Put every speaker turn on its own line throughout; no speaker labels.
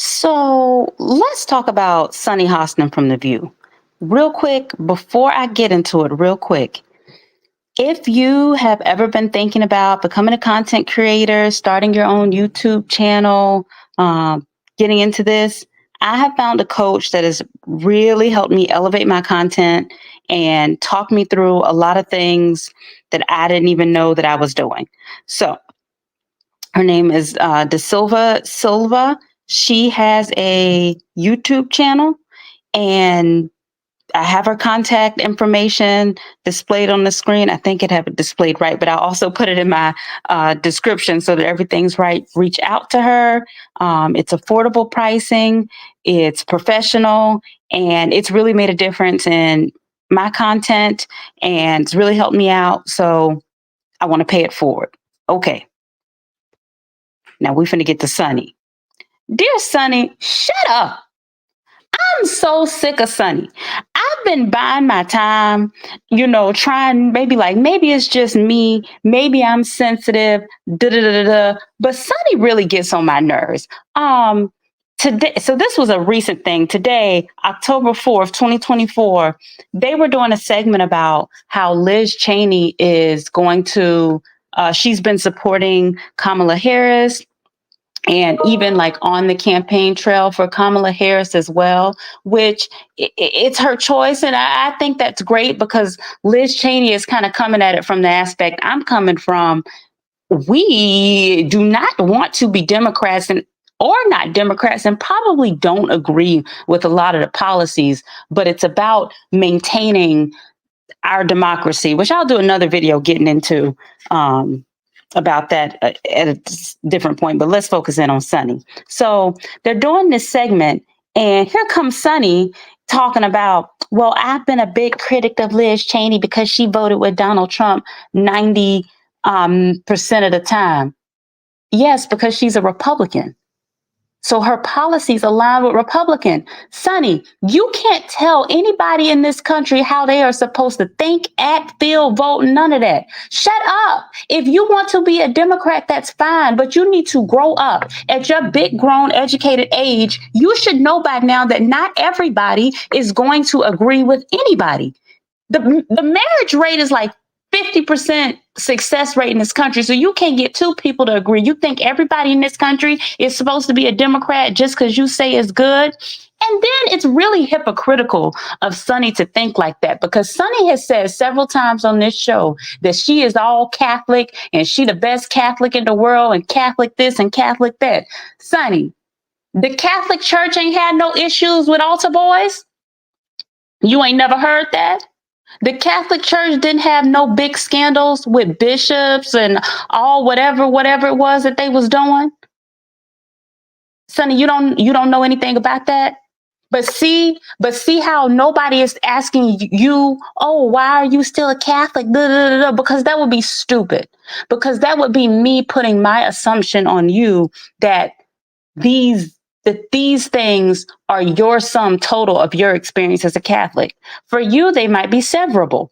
So let's talk about Sunny Hostin from The View. Real quick, before I get into it, real quick, if you have ever been thinking about becoming a content creator, starting your own YouTube channel, getting into this, I have found a coach that has really helped me elevate my content and talk me through a lot of things that I didn't even know that I was doing. So her name is De Silva Silva. She has a YouTube channel, and I have her contact information displayed on the screen. I think it have it displayed right, but I'll also put it in my description so that everything's right. Reach out to her. It's affordable pricing. It's professional, and it's really made a difference in my content, and it's really helped me out. So I want to pay it forward. Okay, now we finna get to Sunny. Dear Sunny, shut up. I'm so sick of Sunny. I've been buying my time, trying maybe it's just me, maybe I'm sensitive, da da da da. But Sunny really gets on my nerves. Um, Today, so this was a recent thing. Today, October 4th, 2024, they were doing a segment about how Liz Cheney is going to. She's been supporting Kamala Harris and even like on the campaign trail for Kamala Harris as well, which it's her choice. And I think that's great because Liz Cheney is kind of coming at it from the aspect I'm coming from. We do not want to be Democrats or not Democrats and probably don't agree with a lot of the policies, but it's about maintaining our democracy, which I'll do another video getting into. About that at a different point, but let's focus in on Sunny. So they're doing this segment, and here comes Sunny talking about, well, I've been a big critic of Liz Cheney because she voted with Donald Trump 90% of the time. Yes, because she's a Republican. So her policies align with Republican. Sonny, you can't tell anybody in this country how they are supposed to think, act, feel, vote, none of that. Shut up. If you want to be a Democrat, that's fine, but you need to grow up. At your big, grown, educated age, you should know by now that not everybody is going to agree with anybody. The marriage rate is like 50% success rate in this country. So you can't get two people to agree. You think everybody in this country is supposed to be a Democrat just because you say it's good? And then it's really hypocritical of Sunny to think like that, because Sunny has said several times on this show that she is all Catholic and she the best Catholic in the world and Catholic this and Catholic that. Sunny, the Catholic Church ain't had no issues with altar boys. You ain't never heard that? The Catholic Church didn't have no big scandals with bishops and all whatever it was that they was doing. Sonny, you don't know anything about that. But see how nobody is asking you, oh, why are you still a Catholic? Duh, duh, duh, duh, because that would be stupid. Because that would be me putting my assumption on you that these things are your sum total of your experience as a Catholic. For you, they might be severable.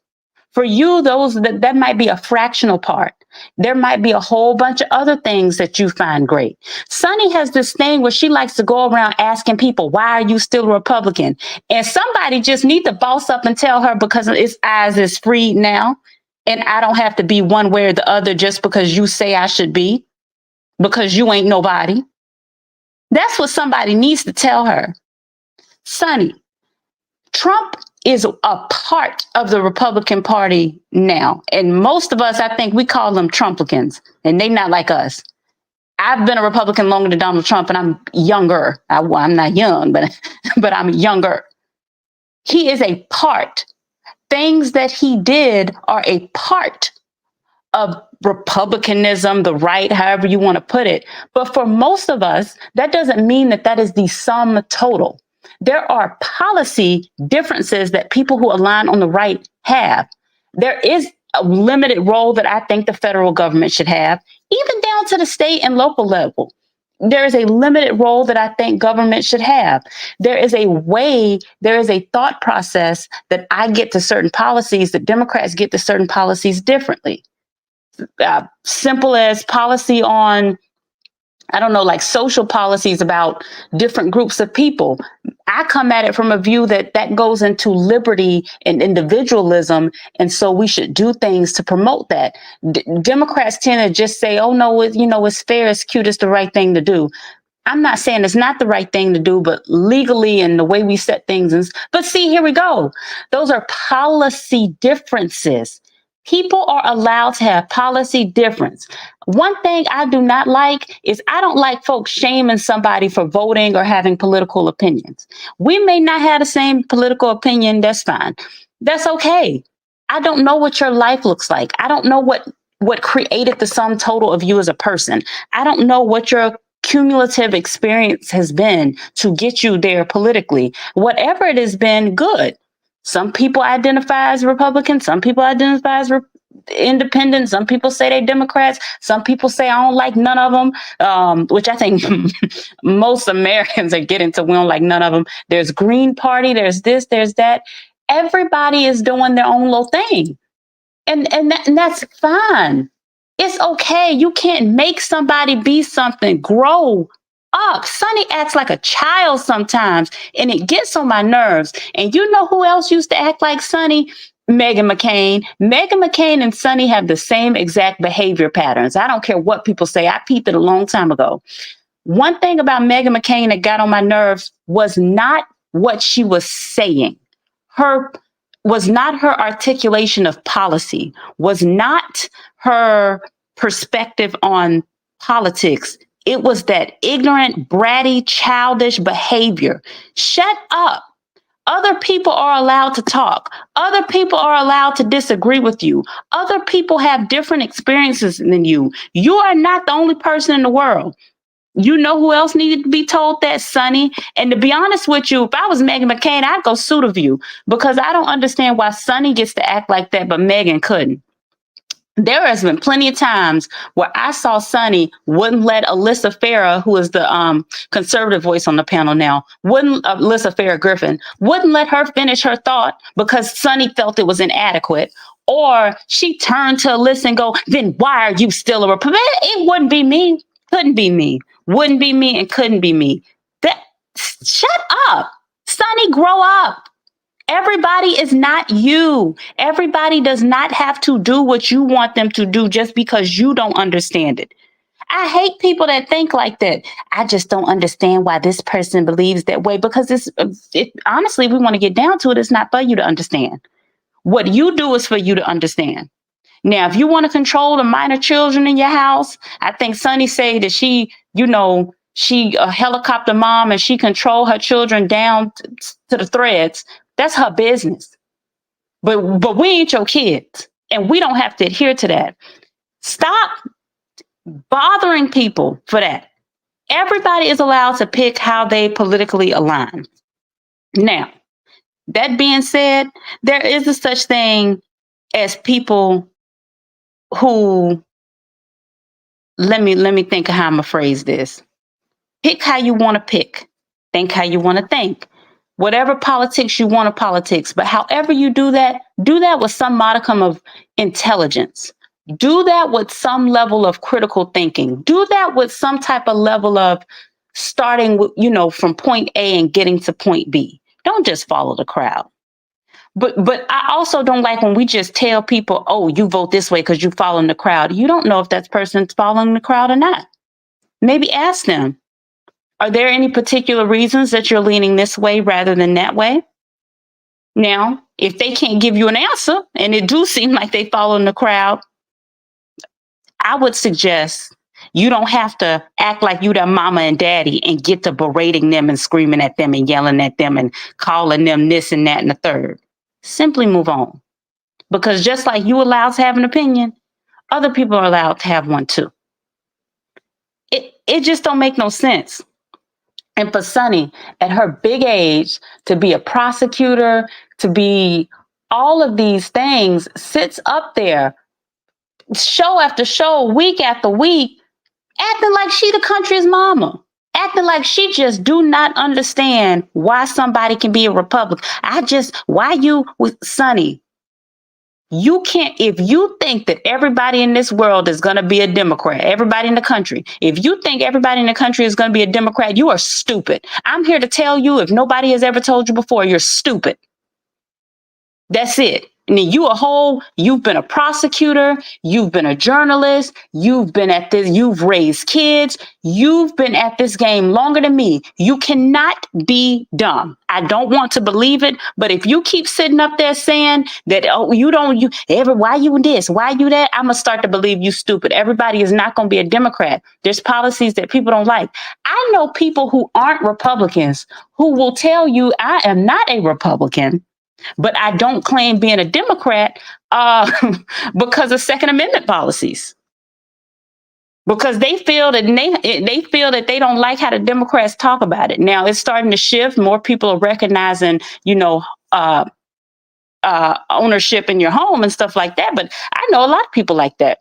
For you, that might be a fractional part. There might be a whole bunch of other things that you find great. Sunny has this thing where she likes to go around asking people, why are you still a Republican? And somebody just need to boss up and tell her, because its eyes is free now. And I don't have to be one way or the other just because you say I should be, because you ain't nobody. That's what somebody needs to tell her. Sunny, Trump is a part of the Republican Party now. And most of us, I think we call them Trumplicans, and they not like us. I've been a Republican longer than Donald Trump, and I'm younger. I'm not young, but I'm younger. He is a part. Things that he did are a part of republicanism, the right, however you want to put it. But for most of us, that doesn't mean that is the sum total. There are policy differences that people who align on the right have. There is a limited role that I think the federal government should have, even down to the state and local level. There is a limited role that I think government should have. There is a thought process that I get to certain policies that Democrats get to certain policies differently. Simple as policy on I don't know, like social policies about different groups of people. I come at it from a view that that goes into liberty and individualism. And so we should do things to promote that. Democrats tend to just say, oh, no, it's fair, it's cute, it's the right thing to do. I'm not saying it's not the right thing to do, but legally and the way we set things. But see, here we go. Those are policy differences. People are allowed to have policy difference. One thing I do not like is I don't like folks shaming somebody for voting or having political opinions. We may not have the same political opinion. That's fine. That's okay. I don't know what your life looks like. I don't know what created the sum total of you as a person. I don't know what your cumulative experience has been to get you there politically. Whatever it has been, good. Some people identify as Republicans, some people identify as independent, some people say they're Democrats, some people say I don't like none of them, which I think most Americans are getting to we don't like none of them. There's Green Party, there's this, there's that. Everybody is doing their own little thing. And that's fine. It's okay. You can't make somebody be something. Grow up. Sonny acts like a child sometimes, and it gets on my nerves. And you know who else used to act like Sonny? Meghan McCain. Meghan McCain and Sonny have the same exact behavior patterns. I don't care what people say. I peeped it a long time ago. One thing about Meghan McCain that got on my nerves was not what she was saying. Her was not her articulation of policy, was not her perspective on politics. It was that ignorant, bratty, childish behavior. Shut up. Other people are allowed to talk. Other people are allowed to disagree with you. Other people have different experiences than you. You are not the only person in the world. You know who else needed to be told that? Sonny. And to be honest with you, if I was Meghan McCain, I'd go sue the View because I don't understand why Sonny gets to act like that, but Meghan couldn't. There has been plenty of times where I saw Sonny wouldn't let Alyssa Farah, who is the conservative voice on the panel now, wouldn't Alyssa Farah Griffin, wouldn't let her finish her thought because Sonny felt it was inadequate. Or she turned to Alyssa and go, then why are you still a Republican? It wouldn't be me. Couldn't be me. Wouldn't be me and couldn't be me. That shut up. Sonny, grow up. Everybody is not you. Everybody does not have to do what you want them to do just because you don't understand it. I hate people that think like that. I just don't understand why this person believes that way because honestly, we want to get down to it. It's not for you to understand. What you do is for you to understand. Now, if you want to control the minor children in your house, I think Sonny said that she a helicopter mom and she control her children down to the threads. That's her business. But we ain't your kids, and we don't have to adhere to that. Stop bothering people for that. Everybody is allowed to pick how they politically align. Now, that being said, there is a such thing as people who let me think of how I'm gonna phrase this. Pick how you want to pick. Think how you want to think. Whatever politics you want to politics, but however you do that with some modicum of intelligence. Do that with some level of critical thinking. Do that with some type of level of starting with, from point A and getting to point B. Don't just follow the crowd. But I also don't like when we just tell people, oh, you vote this way because you're following the crowd. You don't know if that person's following the crowd or not. Maybe ask them, are there any particular reasons that you're leaning this way rather than that way? Now, if they can't give you an answer and it do seem like they following the crowd, I would suggest you don't have to act like you their mama and daddy and get to berating them and screaming at them and yelling at them and calling them this and that and the third. Simply move on. Because just like you allowed to have an opinion, other people are allowed to have one too. It just don't make no sense. And for Sonny, at her big age, to be a prosecutor, to be all of these things, sits up there, show after show, week after week, acting like she the country's mama, acting like she just do not understand why somebody can be a Republican. Why you with Sonny? You can't, if you think that everybody in this world is going to be a Democrat, everybody in the country, if you think everybody in the country is going to be a Democrat, you are stupid. I'm here to tell you, if nobody has ever told you before, you're stupid. That's it. And then you've been a prosecutor, you've been a journalist, you've been at this, you've raised kids, you've been at this game longer than me. You cannot be dumb. I don't want to believe it, but if you keep sitting up there saying that, oh, why you this, why you that, I'm gonna start to believe you stupid. Everybody is not gonna be a Democrat. There's policies that people don't like. I know people who aren't Republicans who will tell you, I am not a Republican, but I don't claim being a Democrat uh, because of Second Amendment policies. Because they feel that they don't like how the Democrats talk about it. Now it's starting to shift. More people are recognizing, uh, ownership in your home and stuff like that. But I know a lot of people like that.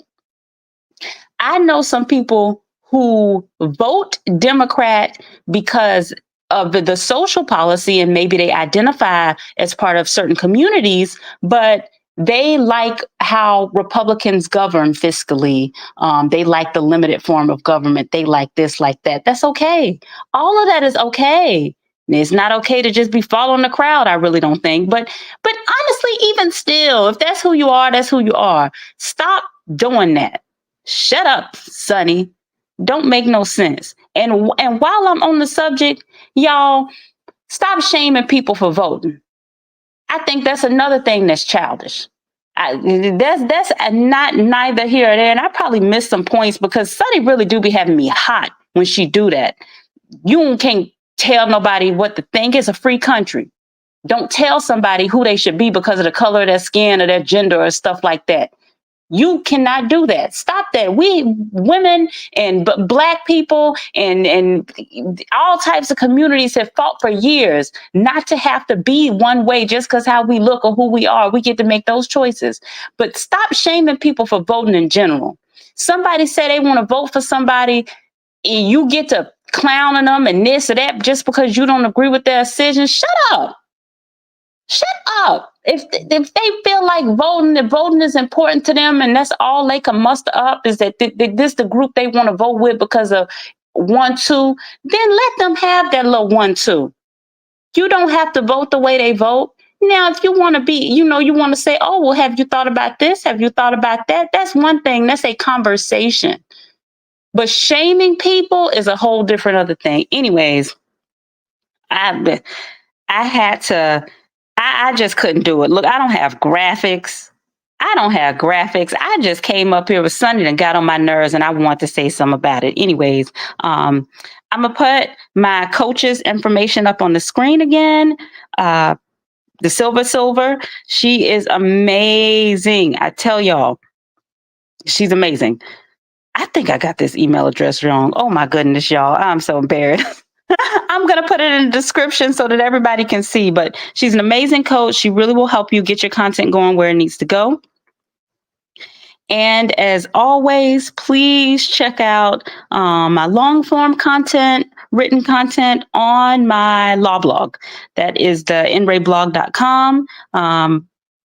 I know some people who vote Democrat because of the social policy, and maybe they identify as part of certain communities, but they like how Republicans govern fiscally. They like the limited form of government. They like this, like that. That's okay. All of that is okay. It's not okay to just be following the crowd. I really don't think. But honestly, even still, if that's who you are, that's who you are. Stop doing that. Shut up, Sonny. Don't make no sense. And while I'm on the subject, y'all, stop shaming people for voting. I think that's another thing that's childish. That's not neither here or there. And I probably missed some points because Sonny really do be having me hot when she do that. You can't tell nobody what to think. It's a free country. Don't tell somebody who they should be because of the color of their skin or their gender or stuff like that. You cannot do that. Stop that. We women and black people and all types of communities have fought for years not to have to be one way just because how we look or who we are. We get to make those choices. But stop shaming people for voting in general. Somebody say they want to vote for somebody, and you get to clowning them and this or that just because you don't agree with their decision. Shut up. Shut up. If they feel like voting is important to them, and that's all they can muster up is that this the group they want to vote with because of 1, 2, then let them have that little 1, 2. You don't have to vote the way they vote. Now, if you want to you want to say, oh, well, have you thought about this? Have you thought about that? That's one thing. That's a conversation. But shaming people is a whole different other thing. Anyways, I I had to I just couldn't do it. Look, I don't have graphics. I don't have graphics. I just came up here with Sunday and got on my nerves, and I want to say something about it. Anyways, I'm gonna put my coach's information up on the screen again. The Silver, she is amazing. I tell y'all, she's amazing. I think I got this email address wrong. Oh my goodness, y'all. I'm so embarrassed. I'm going to put it in the description so that everybody can see, but she's an amazing coach. She really will help you get your content going where it needs to go. And as always, please check out my long form content, written content on my law blog. That is the nrayblog.com.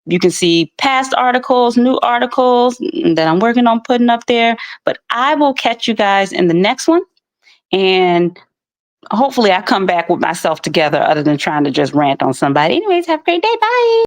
You can see past articles, new articles that I'm working on putting up there. But I will catch you guys in the next one. And hopefully I come back with myself together other than trying to just rant on somebody. Anyways, have a great day. Bye.